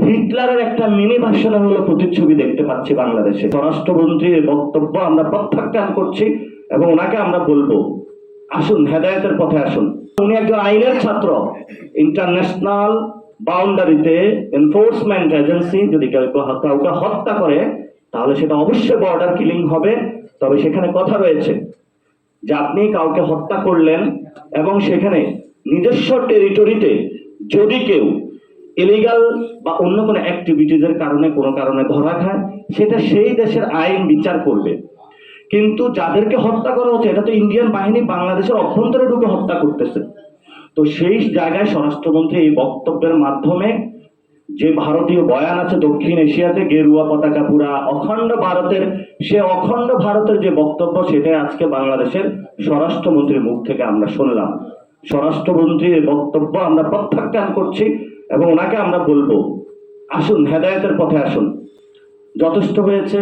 হিটলারের একটা মিনি ভার্সনের হলো প্রতিচ্ছবি দেখতে পাচ্ছি বাংলাদেশে। স্বরাষ্ট্রমন্ত্রীর বক্তব্য আমরা প্রত্যাখ্যান করছি এবং ওনাকে আমরা বলবো আসুন হেদায়েতের পথে আসুন। উনি একজন আইনের ছাত্র। ইন্টারন্যাশনাল বাউন্ডারিতে এনফোর্সমেন্ট এজেন্সি যদি কাউকে হত্যা করে তাহলে সেটা অবশ্যই বর্ডার কিলিং হবে। তবে সেখানে কথা রয়েছে যে আপনি কাউকে হত্যা করলেন এবং সেখানে নিজস্ব টেরিটরিতে যদি কেউ ইলিগাল বা অন্য কোনো অ্যাক্টিভিটিজের কারণে কোনো কারণে ধরা খায় সেটা সেই দেশের আইন বিচার করবে। কিন্তু যাদেরকে হত্যা করা হচ্ছে এটা তো ইন্ডিয়ান বাহিনী বাংলাদেশের অভ্যন্তরে ঢুকে হত্যা করতেছে। তো সেই জায়গায় স্বরাষ্ট্রমন্ত্রী এই বক্তব্যের মাধ্যমে যে ভারতীয় বয়ান আছে দক্ষিণ এশিয়াতে গেরুয়া পতাকা পুরা অখণ্ড ভারতের, সে অখণ্ড ভারতের যে বক্তব্য সেটাই আজকে বাংলাদেশের স্বরাষ্ট্রমন্ত্রীর মুখ থেকে আমরা শুনলাম। স্বরাষ্ট্রমন্ত্রীর বক্তব্য আমরা প্রত্যাখ্যান করছি এবং ওনাকে আমরা বলবো আসুন হেদায়েতের পথে আসুন। যথেষ্ট হয়েছে,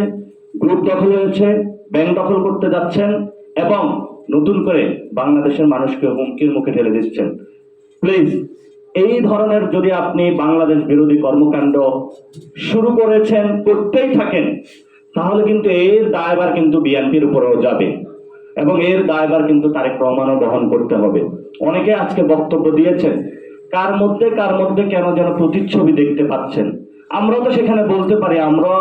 গ্রুপ দখল হয়েছে, ব্যাংক দখল করতে যাচ্ছেন এবং নতুন করে বাংলাদেশের মানুষকে হুমকির মুখে ঠেলে দিচ্ছেন। প্লিজ এই ধরনের যদি আপনি বাংলাদেশ বিরোধী কর্মকাণ্ড শুরু করেছেন, করতেই থাকেন, তাহলে কিন্তু এর দায়ভার কিন্তু বিএনপির উপরেও যাবে এবং এর দায়ভার কিন্তু তারেক রহমানও বহন করতে হবে। অনেকে আজকে বক্তব্য দিয়েছেন, কার মধ্যে কেন যেন প্রতিচ্ছবি দেখতে পাচ্ছেন। আমরা তো সেখানে বলতে পারি আমরা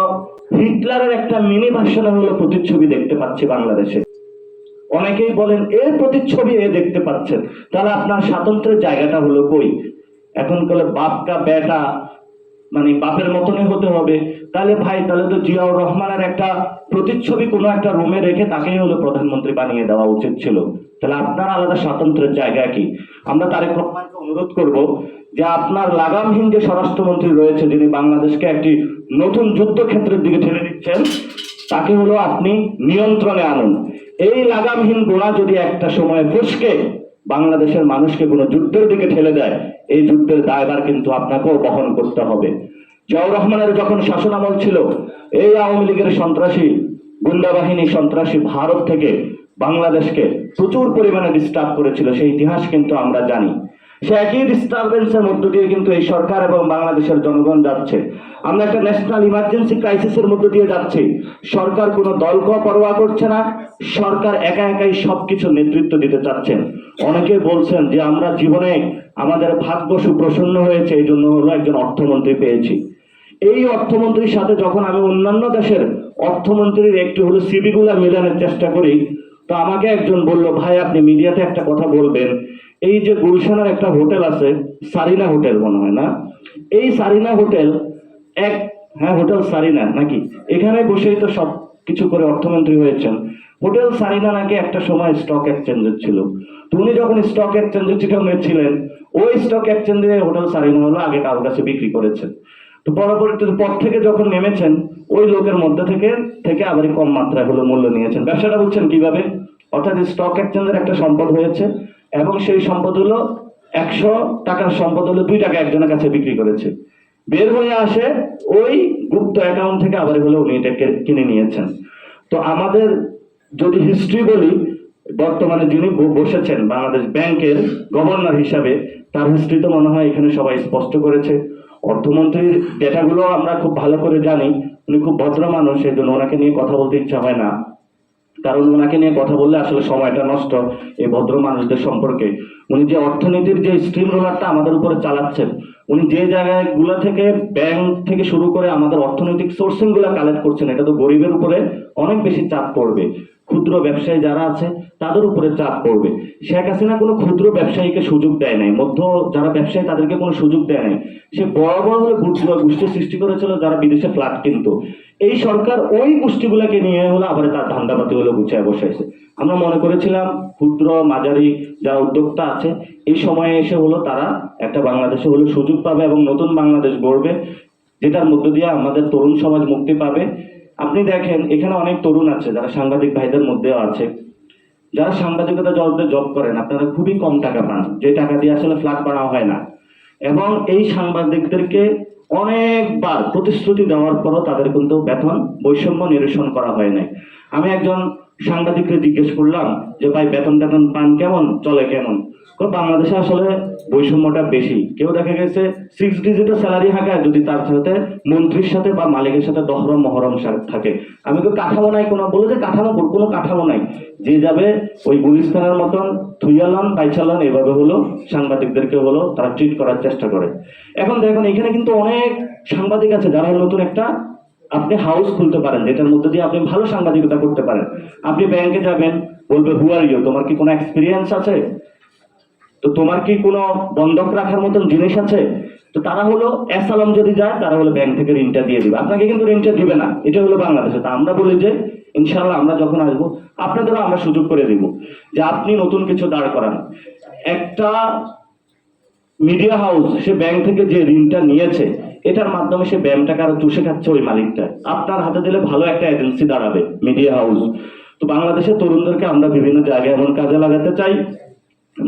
হিটলারের একটা মিনি ভার্সনের হলো প্রতিচ্ছবি দেখতে পাচ্ছি বাংলাদেশে। অনেকেই বলেন এর প্রতিচ্ছবি এ দেখতে পাচ্ছেন, তাহলে আপনার স্বাতন্ত্র্যের জায়গাটা হলো কই? এখন বলে বাপ কা বেটা, মানে বাপের মতনই হতে হবে। তাহলে ভাই তাহলে তো জিয়াউর রহমানের একটা প্রতিচ্ছবি কোনো একটা রুমে রেখে তাকেই হলো প্রধানমন্ত্রী বানিয়ে দেওয়া উচিত ছিল। তাহলে আপনার আলাদা স্বাতন্ত্র্যের জায়গা কি? আমরা তারেক রহমানকে অনুরোধ করব যে আপনার লাগামহীন যে স্বরাষ্ট্রমন্ত্রী রয়েছে যিনি বাংলাদেশকে একটি নতুন যুদ্ধক্ষেত্রের দিকে ঠেলে দিচ্ছেন, তাকে হলো আপনি নিয়ন্ত্রণে আনুন। এই লাগামহীন গোড়া যদি একটা সময় ফসকে বাংলাদেশের মানুষকে কোনো যুদ্ধের দিকে ঠেলে দেয়, এই যুদ্ধের দায়ভার কিন্তু আপনাকেও বহন করতে হবে। জিয়াউর রহমানের যখন শাসনামল ছিল, এই আওয়ামী লীগের সন্ত্রাসী গুন্ডা বাহিনী সন্ত্রাসী ভারত থেকে বাংলাদেশকে প্রচুর পরিমাণে ডিস্টার্ব করেছিল, সেই ইতিহাস কিন্তু আমরা জানি। সে একই ডিস্টারবেন্সের মধ্য দিয়ে কিন্তু এই সরকার এবং বাংলাদেশের জনগণ যাচ্ছে। আমরা একটা ন্যাশনাল ইমার্জেন্সি ক্রাইসিসের মধ্য দিয়ে যাচ্ছি। সরকার কোনো দলকে পরোয়া করছে না, সরকার একা একাই সবকিছু নেতৃত্ব দিতে চাচ্ছেন। অনেকে বলছেন যে আমরা জীবনে আমাদের ভাগ্য সুপ্রসন্ন হয়েছে, এই জন্য হলো একজন অর্থমন্ত্রী পেয়েছি। এই অর্থমন্ত্রীর সাথে যখন আমি অন্যান্য দেশের অর্থমন্ত্রীর একটু হলো সিভিগুলা মিলানোর চেষ্টা করি, তো আমাকে একজন বলল, ভাই আপনি মিডিয়াতে একটা কথা বলবেন, এই যে গুলশানের একটা হোটেল আছে সারিনা হোটেল মনে হয় না, এই সারিনা হোটেল হোটেল সারিনা নাকি, এখানে বসেই তো সব কিছু করে অর্থমন্ত্রী হয়েছেন। হোটেল সারিনা নাকি একটা সময় স্টক এক্সচেঞ্জের ছিল। তো উনি যখন স্টক এক্সচেঞ্জের চিঠি ছিলেন, ওই স্টক এক্সচেঞ্জে হোটেল সারিনা হলো আগে কারোর কাছে বিক্রি করেছেন। তো পরবর্তীতে পর থেকে যখন নেমেছেন, ওই লোকের মধ্যে থেকে আবার কম মাত্রায় হলো মূল্য নিয়েছেন। ব্যবসাটা বুঝছেন কিভাবে? অর্থাৎ স্টক এক্সচেঞ্জের একটা সম্পদ হয়েছে এবং সেই সম্পদ হলো 100 টাকার সম্পদ হলো 2 টাকা একজনের কাছে বিক্রি করেছে। বের হয়ে আসে ওই গুপ্ত অ্যাকাউন্ট থেকে আবার হলো উনি এটাকে কিনে নিয়েছেন। তো আমাদের যদি হিস্ট্রি বলি, বর্তমানে যিনি বসেছেন বাংলাদেশ ব্যাংকের গভর্নর হিসাবে, তার হিস্ট্রি তো মনে হয় এখানে সবাই স্পষ্ট করেছে। অর্থমন্ত্রীর ডেটাগুলো আমরা খুব ভালো করে জানি, উনি খুব ভদ্র মানুষ, এই জন্য ওনাকে নিয়ে কথা বলতে ইচ্ছা হয় না, কারণ ওনাকে নিয়ে কথা বললে আসলে সময়টা নষ্ট এই ভদ্র মানুষদের সম্পর্কে। উনি যে অর্থনীতির যে স্ট্রিম রোলারটা আমাদের উপরে চালাচ্ছেন, উনি যে জায়গাগুলো থেকে ব্যাংক থেকে শুরু করে আমাদের অর্থনৈতিক সোর্সিং গুলা কালেক্ট করছেন, এটা তো গরিবের উপরে অনেক বেশি চাপ পড়বে। ক্ষুদ্র ব্যবসায়ী যারা আছে তাদের উপরে চাপ পড়বে। শেখ হাসিনা কোনো ক্ষুদ্র ব্যবসায়ীকে সুযোগ দেয় নাই, মধ্য যারা ব্যবসায়ী তাদেরকে কোনো সুযোগ দেয় নাই। সে বড় বড় হলে গোষ্ঠী সৃষ্টি করেছিল যারা বিদেশে ফ্ল্যাট কিনতো। এই সরকার ওই গোষ্ঠীগুলোকে নিয়ে হলো আবার তার ধান্দাপাতি হলো গুছিয়ে বসাইছে। আমরা মনে করেছিলাম ক্ষুদ্র মাঝারি যারা উদ্যোক্তা আছে এই সময়ে এসে হলো তারা একটা বাংলাদেশে হলো সুযোগ পাবে এবং নতুন বাংলাদেশ গড়বে, যেটার মধ্য দিয়ে আমাদের তরুণ সমাজ মুক্তি পাবে। আপনি দেখেন এখানে অনেক তরুণ আছে যারা সাংবাদিক ভাইদের মধ্যেও আছে, যারা সাংবাদিকতা জগতে জব করেন, আপনারা খুবই কম টাকা পান, যে টাকা দিয়ে আসলে ফ্ল্যাট বানানো হয় না। এবং এই সাংবাদিকদেরকে অনেকবার প্রতিশ্রুতি দেওয়ার পরও তাদের কিন্তু বেতন বৈষম্য নিরসন করা হয় নাই। আমি একজন সাংবাদিককে জিজ্ঞেস করলাম যে ভাই বেতন পান কেমন, চলে কেমন? কারণ বাংলাদেশে আসলে বৈষম্যটা বেশি। কেউ দেখা গেছে 6 ডিজিটের স্যালারি হাঁকায় যদি তার সাথে মন্ত্রীর সাথে বা মালিকের সাথে দহরম মহরম থাকে। আমি তো কাঠামো নাই কোনো, বলে যে কাঠামো কোনো কাঠামো নাই, যে যাবে ওই গুলিস্তানের মতন থুইয়ালান পাইছালান এভাবে হলো সাংবাদিকদেরকে হলো তারা ট্রিট করার চেষ্টা করে। এখন দেখুন এখানে কিন্তু অনেক সাংবাদিক আছে যারা নতুন একটা আপনি হাউস খুলতে পারেন, যেটার মধ্যে দিয়ে আপনি ভালো সাংবাদিকতা করতে পারেন। আপনি ব্যাংকে যাবেন, বলবে হু আর ইউ, তোমার কি কোনো এক্সপিরিয়েন্স আছে, তো তোমার কি কোনো বন্ধক রাখার মতন জিনিস আছে, তো তারা হলো অ্যাসালাম যদি যায় তারা হলো ব্যাংক থেকে ঋণটা দিয়ে দিবে, আপনাকে কিন্তু ঋণটা দিবে না। এটা হলো বাংলাদেশে। তা আমরা বলি যে ইনশাআল্লাহ আমরা যখন আসবো আপনাদেরও আমরা সুযোগ করে দিব যে আপনি নতুন কিছু দাঁড় করান। একটা মিডিয়া হাউস সে ব্যাংক থেকে যে ঋণটা নিয়েছে এটার মাধ্যমে সে ব্যাংকটাকে আরো চুষে খাচ্ছে ওই মালিকটা, আপনার হাতে দিলে ভালো একটা এজেন্সি দাঁড়াবে মিডিয়া হাউস। তো বাংলাদেশের তরুণদেরকে আমরা বিভিন্ন জায়গায় এমন কাজে লাগাতে চাই,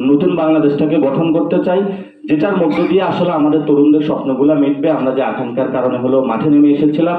নতুন বাংলাদেশটাকে গঠন করতে চাই, যেটার মধ্য দিয়ে আসলে আমাদের তরুণদের স্বপ্নগুলো মিটবে। আমরা যে আকাঙ্ক্ষার কারণে হলো মাঠে নেমে এসেছিলাম।